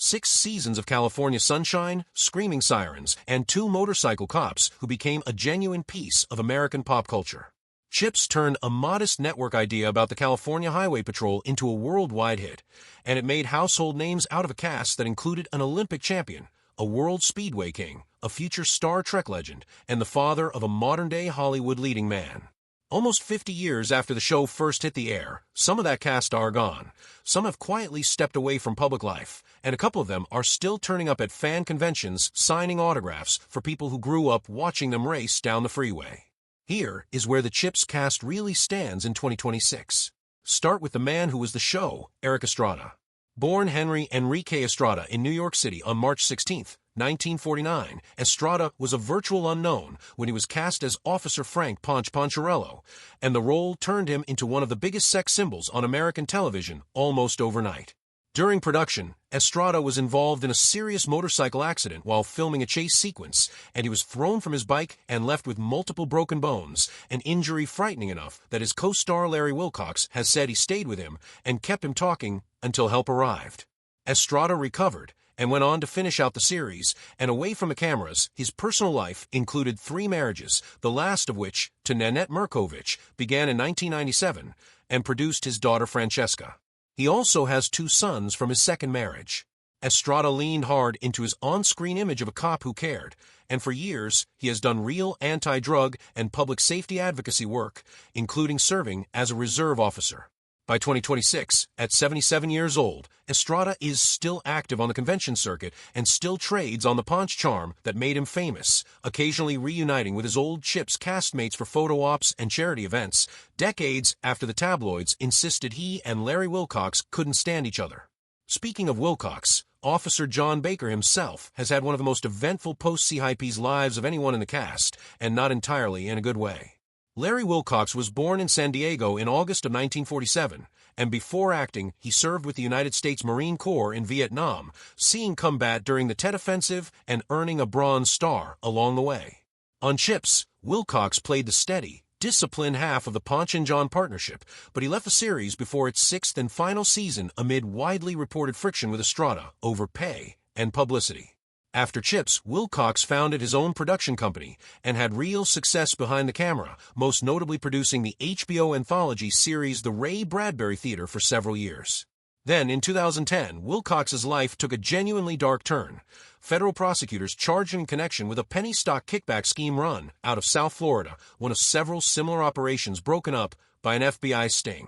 6 seasons of California sunshine, screaming sirens, and 2 motorcycle cops who became a genuine piece of American pop culture. CHiPs turned a modest network idea about the California Highway Patrol into a worldwide hit, and it made household names out of a cast that included an Olympic champion, a world speedway king, a future Star Trek legend, and the father of a modern-day Hollywood leading man. Almost 50 years after the show first hit the air, some of that cast are gone. Some have quietly stepped away from public life, and a couple of them are still turning up at fan conventions signing autographs for people who grew up watching them race down the freeway. Here is where the CHiPs cast really stands in 2026. Start with the man who was the show, Erik Estrada. Born Henry Enrique Estrada in New York City on March 16, 1949, Estrada was a virtual unknown when he was cast as Officer Frank Poncherello, and the role turned him into one of the biggest sex symbols on American television almost overnight. During production, Estrada was involved in a serious motorcycle accident while filming a chase sequence, and he was thrown from his bike and left with multiple broken bones, an injury frightening enough that his co-star Larry Wilcox has said he stayed with him and kept him talking until help arrived. Estrada recovered and went on to finish out the series, and away from the cameras, his personal life included 3 marriages, the last of which, to Nanette Mirkovich, began in 1997 and produced his daughter Francesca. He also has 2 sons from his second marriage. Estrada leaned hard into his on-screen image of a cop who cared, and for years he has done real anti-drug and public safety advocacy work, including serving as a reserve officer. By 2026, at 77 years old, Estrada is still active on the convention circuit and still trades on the Ponch charm that made him famous, occasionally reuniting with his old CHiPs castmates for photo ops and charity events, decades after the tabloids insisted he and Larry Wilcox couldn't stand each other. Speaking of Wilcox, Officer Jon Baker himself has had one of the most eventful post-CHiPs lives of anyone in the cast, and not entirely in a good way. Larry Wilcox was born in San Diego in August of 1947, and before acting, he served with the United States Marine Corps in Vietnam, seeing combat during the Tet Offensive and earning a Bronze Star along the way. On CHiPs, Wilcox played the steady, disciplined half of the Ponch and Jon partnership, but he left the series before its 6th and final season amid widely reported friction with Estrada over pay and publicity. After CHiPs, Wilcox founded his own production company and had real success behind the camera, most notably producing the HBO anthology series The Ray Bradbury Theater for several years. Then, in 2010, Wilcox's life took a genuinely dark turn. Federal prosecutors charged him in connection with a penny stock kickback scheme run out of South Florida, one of several similar operations broken up by an FBI sting.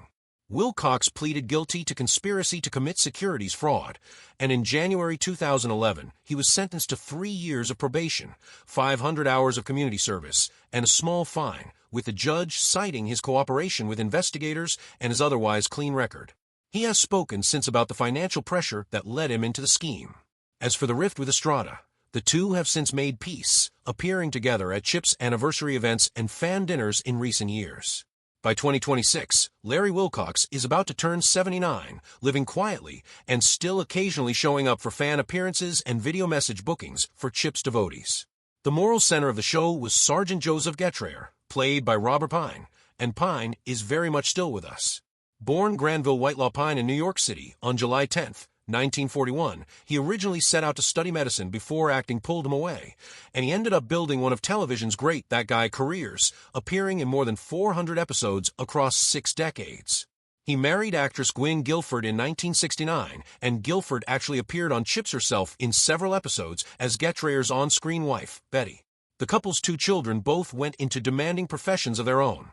Wilcox pleaded guilty to conspiracy to commit securities fraud, and in January 2011, he was sentenced to 3 years of probation, 500 hours of community service, and a small fine, with the judge citing his cooperation with investigators and his otherwise clean record. He has spoken since about the financial pressure that led him into the scheme. As for the rift with Estrada, the two have since made peace, appearing together at CHiPs anniversary events and fan dinners in recent years. By 2026, Larry Wilcox is about to turn 79, living quietly, and still occasionally showing up for fan appearances and video message bookings for CHiPs devotees. The moral center of the show was Sergeant Joseph Getrayer, played by Robert Pine, and Pine is very much still with us. Born Granville Whitelaw Pine in New York City on July 10, 1941, he originally set out to study medicine before acting pulled him away, and he ended up building one of television's great that guy careers, appearing in more than 400 episodes across 6 decades. He married actress Gwynne Guilford in 1969, and Guilford actually appeared on CHiPs herself in several episodes as Getrayer's on-screen wife, Betty. The couple's 2 children both went into demanding professions of their own.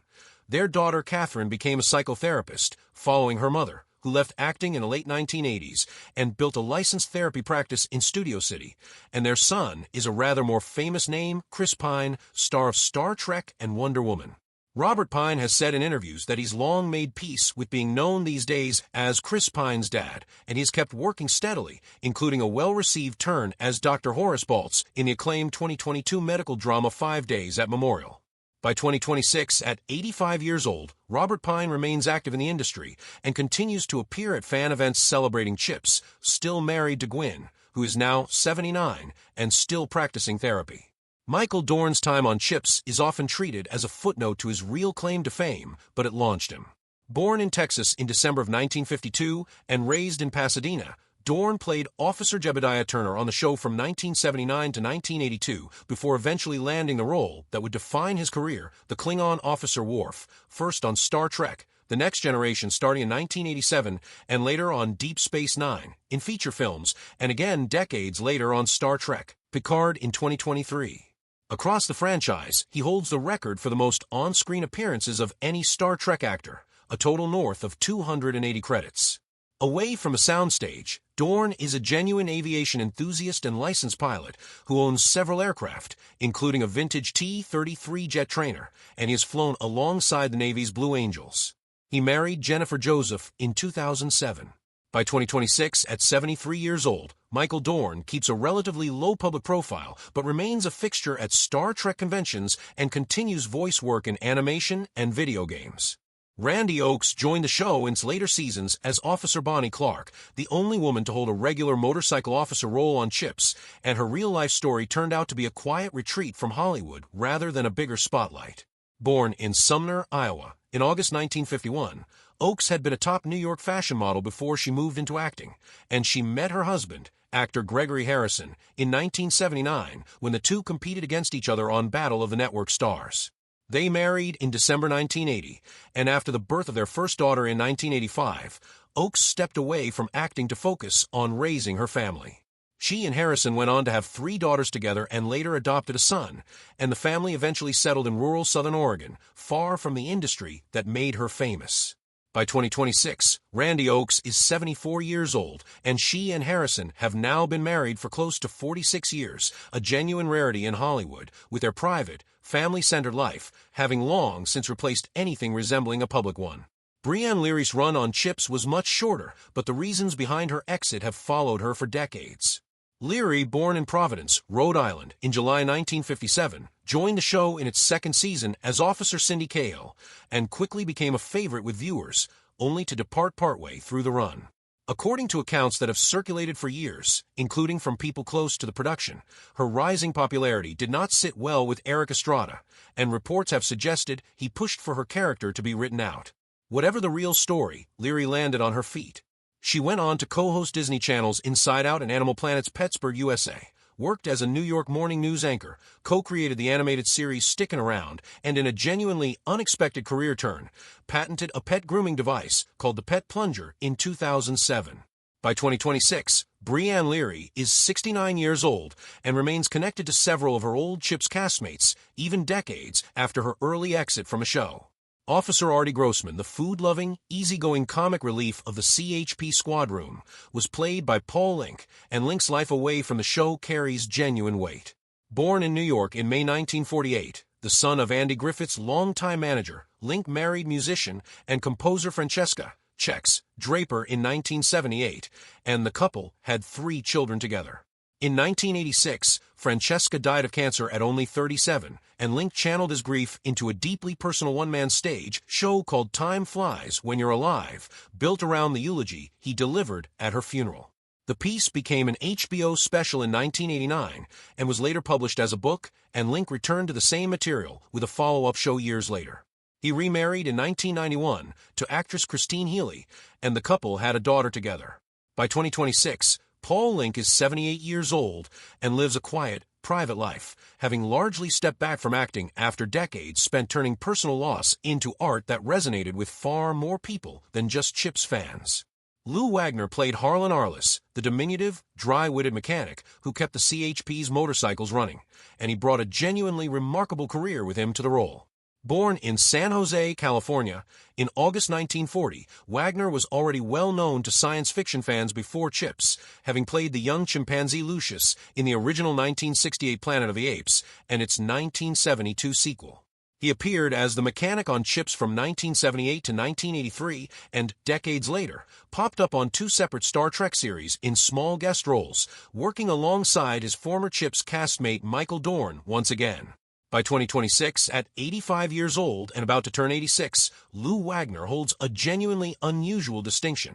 Their daughter Catherine became a psychotherapist, following her mother, who left acting in the late 1980s and built a licensed therapy practice in Studio City, and their son is a rather more famous name, Chris Pine, star of Star Trek and Wonder Woman. Robert Pine has said in interviews that he's long made peace with being known these days as Chris Pine's dad, and he's kept working steadily, including a well-received turn as Dr. Horace Baltz in the acclaimed 2022 medical drama 5 Days at Memorial. By 2026, at 85 years old, Robert Pine remains active in the industry and continues to appear at fan events celebrating CHiPs, still married to Gwynne, who is now 79 and still practicing therapy. Michael Dorn's time on CHiPs is often treated as a footnote to his real claim to fame, but it launched him. Born in Texas in December of 1952 and raised in Pasadena, Dorn played Officer Jebediah Turner on the show from 1979 to 1982 before eventually landing the role that would define his career, the Klingon Officer Worf, first on Star Trek, The Next Generation starting in 1987, and later on Deep Space Nine, in feature films, and again decades later on Star Trek, Picard in 2023. Across the franchise, he holds the record for the most on-screen appearances of any Star Trek actor, a total north of 280 credits. Away from a soundstage, Dorn is a genuine aviation enthusiast and licensed pilot who owns several aircraft, including a vintage T-33 jet trainer, and he has flown alongside the Navy's Blue Angels. He married Jennifer Joseph in 2007. By 2026, at 73 years old, Michael Dorn keeps a relatively low public profile but remains a fixture at Star Trek conventions and continues voice work in animation and video games. Randi Oakes joined the show in its later seasons as Officer Bonnie Clark, the only woman to hold a regular motorcycle officer role on CHiPs, and her real-life story turned out to be a quiet retreat from Hollywood rather than a bigger spotlight. Born in Sumner, Iowa, in August 1951, Oakes had been a top New York fashion model before she moved into acting, and she met her husband, actor Gregory Harrison, in 1979 when the two competed against each other on Battle of the Network Stars. They married in December 1980, and after the birth of their first daughter in 1985, Oakes stepped away from acting to focus on raising her family. She and Harrison went on to have 3 daughters together and later adopted a son, and the family eventually settled in rural Southern Oregon, far from the industry that made her famous. By 2026, Randi Oakes is 74 years old, and she and Harrison have now been married for close to 46 years, a genuine rarity in Hollywood, with their private, family-centered life having long since replaced anything resembling a public one. Brianne Leary's run on CHiPs was much shorter, but the reasons behind her exit have followed her for decades. Leary, born in Providence, Rhode Island, in July 1957, joined the show in its second season as Officer Cindy Cahill, and quickly became a favorite with viewers, only to depart partway through the run. According to accounts that have circulated for years, including from people close to the production, her rising popularity did not sit well with Erik Estrada, and reports have suggested he pushed for her character to be written out. Whatever the real story, Leary landed on her feet. She went on to co-host Disney Channel's Inside Out and Animal Planet's Pittsburgh, USA, worked as a New York morning news anchor, co-created the animated series Stickin' Around, and in a genuinely unexpected career turn, patented a pet grooming device called the Pet Plunger in 2007. By 2026, Brianne Leary is 69 years old and remains connected to several of her old CHiPs castmates, even decades after her early exit from a show. Officer Artie Grossman, the food-loving, easygoing comic relief of the CHP squad room, was played by Paul Linke, and Linke's life away from the show carries genuine weight. Born in New York in May 1948, the son of Andy Griffith's longtime manager, Linke married musician and composer Francesca Chex Draper in 1978, and the couple had 3 children together. In 1986, Francesca died of cancer at only 37, and Linke channeled his grief into a deeply personal one-man stage show called Time Flies When You're Alive, built around the eulogy he delivered at her funeral. The piece became an HBO special in 1989 and was later published as a book, and Linke returned to the same material with a follow-up show years later. He remarried in 1991 to actress Christine Healy, and the couple had a daughter together. By 2026, Paul Linke is 78 years old and lives a quiet, private life, having largely stepped back from acting after decades spent turning personal loss into art that resonated with far more people than just CHiPs fans. Lou Wagner played Harlan Arliss, the diminutive, dry-witted mechanic who kept the CHP's motorcycles running, and he brought a genuinely remarkable career with him to the role. Born in San Jose, California, in August 1940, Wagner was already well known to science fiction fans before CHiPs, having played the young chimpanzee Lucius in the original 1968 Planet of the Apes and its 1972 sequel. He appeared as the mechanic on CHiPs from 1978 to 1983 and, decades later, popped up on 2 separate Star Trek series in small guest roles, working alongside his former CHiPs castmate Michael Dorn once again. By 2026, at 85 years old and about to turn 86, Lou Wagner holds a genuinely unusual distinction.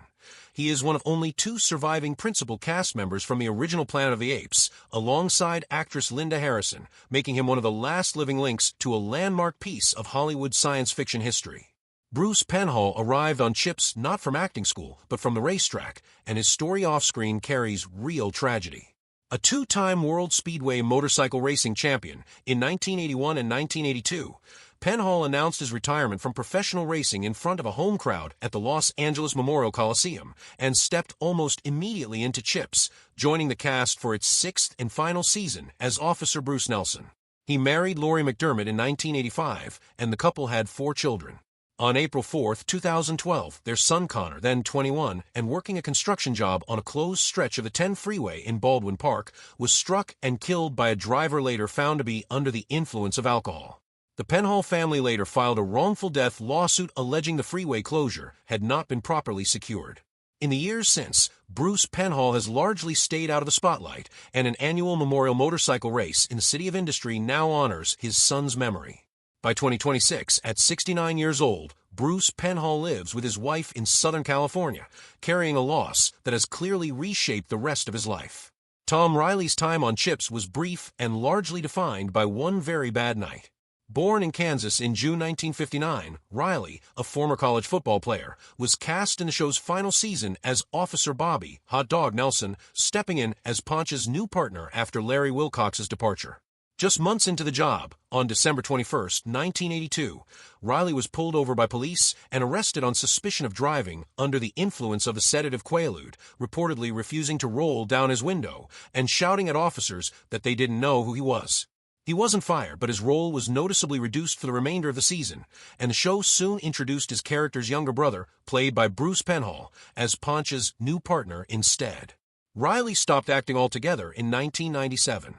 He is one of only 2 surviving principal cast members from the original Planet of the Apes, alongside actress Linda Harrison, making him one of the last living links to a landmark piece of Hollywood science fiction history. Bruce Penhall arrived on CHiPs not from acting school, but from the racetrack, and his story off-screen carries real tragedy. A two-time World Speedway motorcycle racing champion in 1981 and 1982, Penhall announced his retirement from professional racing in front of a home crowd at the Los Angeles Memorial Coliseum and stepped almost immediately into CHiPs, joining the cast for its sixth and final season as Officer Bruce Nelson. He married Laurie McDermott in 1985, and the couple had 4 children. On April 4, 2012, their son Connor, then 21, and working a construction job on a closed stretch of the 10 freeway in Baldwin Park, was struck and killed by a driver later found to be under the influence of alcohol. The Penhall family later filed a wrongful death lawsuit alleging the freeway closure had not been properly secured. In the years since, Bruce Penhall has largely stayed out of the spotlight, and an annual memorial motorcycle race in the City of Industry now honors his son's memory. By 2026, at 69 years old, Bruce Penhall lives with his wife in Southern California, carrying a loss that has clearly reshaped the rest of his life. Tom Riley's time on CHiPs was brief and largely defined by one very bad night. Born in Kansas in June 1959, Riley, a former college football player, was cast in the show's final season as Officer Bobby "Hot Dog" Nelson, stepping in as Ponch's new partner after Larry Wilcox's departure. Just months into the job, on December 21, 1982, Riley was pulled over by police and arrested on suspicion of driving under the influence of the sedative Quaalude, reportedly refusing to roll down his window and shouting at officers that they didn't know who he was. He wasn't fired, but his role was noticeably reduced for the remainder of the season, and the show soon introduced his character's younger brother, played by Bruce Penhall, as Ponch's new partner instead. Riley stopped acting altogether in 1997.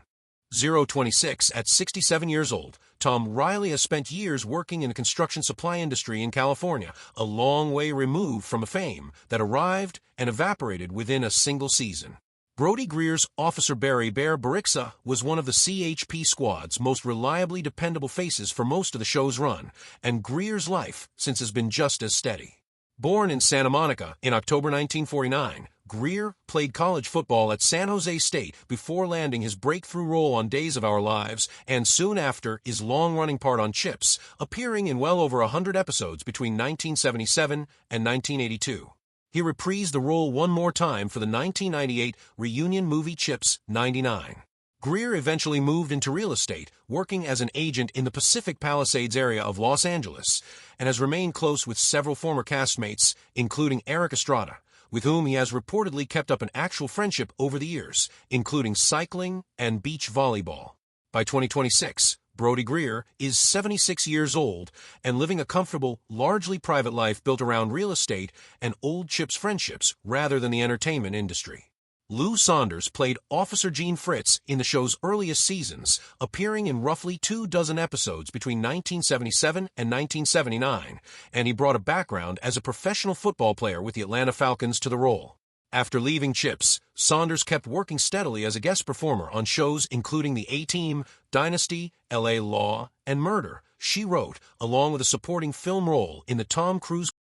026 at 67 years old, Tom Riley has spent years working in the construction supply industry in California, a long way removed from a fame that arrived and evaporated within a single season. Brodie Greer's Officer Barry Bear Barixa was one of the CHP squad's most reliably dependable faces for most of the show's run, and Greer's life since has been just as steady. Born in Santa Monica in October 1949, Greer played college football at San Jose State before landing his breakthrough role on Days of Our Lives, and soon after his long-running part on CHiPs, appearing in well over 100 episodes between 1977 and 1982. He reprised the role one more time for the 1998 reunion movie CHiPs 99. Greer eventually moved into real estate, working as an agent in the Pacific Palisades area of Los Angeles, and has remained close with several former castmates, including Erik Estrada, with whom he has reportedly kept up an actual friendship over the years, including cycling and beach volleyball. By 2026, Brodie Greer is 76 years old and living a comfortable, largely private life built around real estate and old CHiPs friendships rather than the entertainment industry. Lou Saunders played Officer Gene Fritz in the show's earliest seasons, appearing in roughly 24 episodes between 1977 and 1979, and he brought a background as a professional football player with the Atlanta Falcons to the role. After leaving CHiPs, Saunders kept working steadily as a guest performer on shows including The A-Team, Dynasty, LA Law, and Murder, She Wrote, along with a supporting film role in the Tom Cruise